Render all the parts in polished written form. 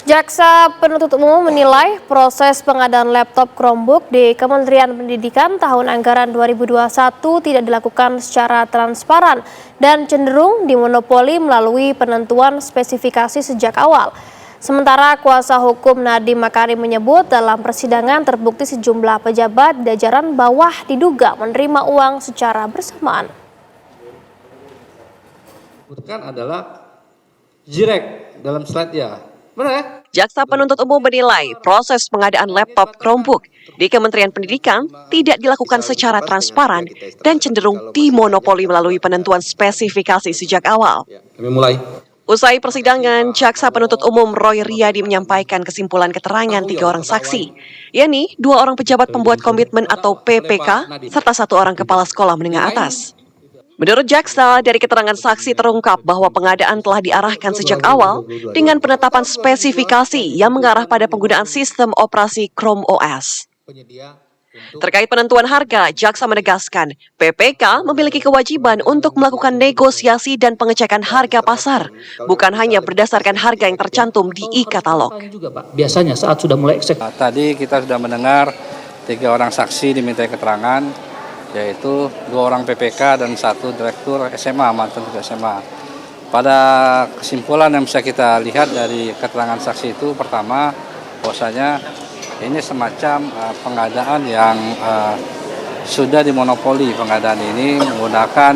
Jaksa penuntut umum menilai proses pengadaan laptop Chromebook di Kementerian Pendidikan tahun anggaran 2021 tidak dilakukan secara transparan dan cenderung dimonopoli melalui penentuan spesifikasi sejak awal. Sementara kuasa hukum Nadiem Makarim menyebut dalam persidangan terbukti sejumlah pejabat jajaran bawah diduga menerima uang secara bersamaan. Adalah Jirek dalam slide ya. Benar ya? Jaksa penuntut umum menilai proses pengadaan laptop Chromebook di Kementerian Pendidikan tidak dilakukan secara transparan dan cenderung dimonopoli melalui penentuan spesifikasi sejak awal. Kami mulai. Usai persidangan, Jaksa penuntut umum Roy Riyadi menyampaikan kesimpulan keterangan 3 orang saksi, yakni 2 orang pejabat pembuat komitmen atau PPK serta 1 orang kepala sekolah menengah atas. Menurut Jaksa, dari keterangan saksi terungkap bahwa pengadaan telah diarahkan sejak awal dengan penetapan spesifikasi yang mengarah pada penggunaan sistem operasi Chrome OS. Terkait penentuan harga, Jaksa menegaskan PPK memiliki kewajiban untuk melakukan negosiasi dan pengecekan harga pasar, bukan hanya berdasarkan harga yang tercantum di e-katalog. Biasanya saat sudah mulai eksekusi. Tadi kita sudah mendengar 3 orang saksi dimintai keterangan, yaitu 2 orang PPK dan 1 direktur SMA, mantan direktur SMA. Pada kesimpulan yang bisa kita lihat dari keterangan saksi itu, pertama, bahwasanya ini semacam pengadaan yang sudah dimonopoli. Pengadaan ini menggunakan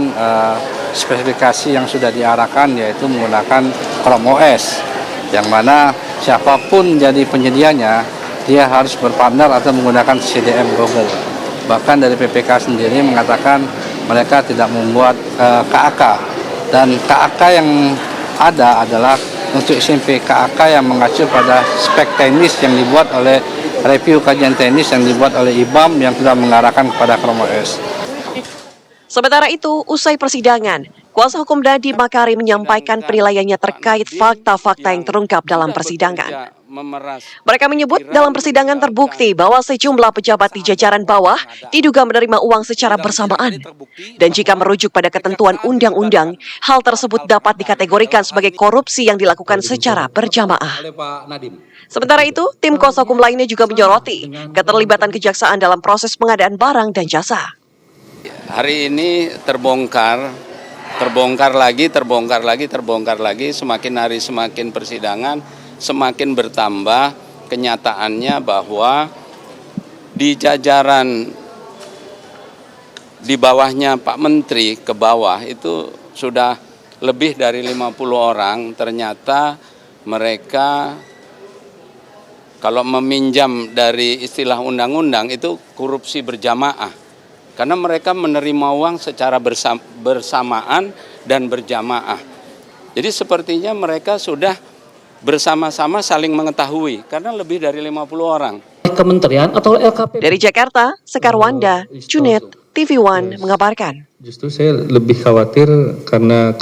spesifikasi yang sudah diarahkan, yaitu menggunakan Chrome OS, yang mana siapapun jadi penyedianya, dia harus berpartner atau menggunakan CDM Google. Bahkan dari PPK sendiri mengatakan mereka tidak membuat KAK, dan KAK yang ada adalah untuk SMP KAK yang mengacu pada spek teknis yang dibuat oleh review kajian teknis yang dibuat oleh IBAM yang sudah mengarahkan kepada Chrome OS. Sementara itu, usai persidangan, kuasa hukum Nadiem Makarim menyampaikan penilaiannya terkait fakta-fakta yang terungkap dalam persidangan. Mereka menyebut dalam persidangan terbukti bahwa sejumlah pejabat di jajaran bawah diduga menerima uang secara bersamaan. Dan jika merujuk pada ketentuan undang-undang, hal tersebut dapat dikategorikan sebagai korupsi yang dilakukan secara berjamaah. Sementara itu, tim kuasa hukum lainnya juga menyoroti keterlibatan kejaksaan dalam proses pengadaan barang dan jasa. Hari ini terbongkar lagi, semakin hari semakin persidangan, semakin bertambah kenyataannya bahwa di jajaran di bawahnya Pak Menteri ke bawah itu sudah lebih dari 50 orang, ternyata mereka kalau meminjam dari istilah undang-undang itu korupsi berjamaah. Karena mereka menerima uang secara bersamaan dan berjamaah. Jadi sepertinya mereka sudah bersama-sama saling mengetahui, karena lebih dari 50 orang. Kementerian atau LKP. Dari Jakarta, Sekar Wanda, Junet, TV One mengabarkan. Justru saya lebih khawatir karena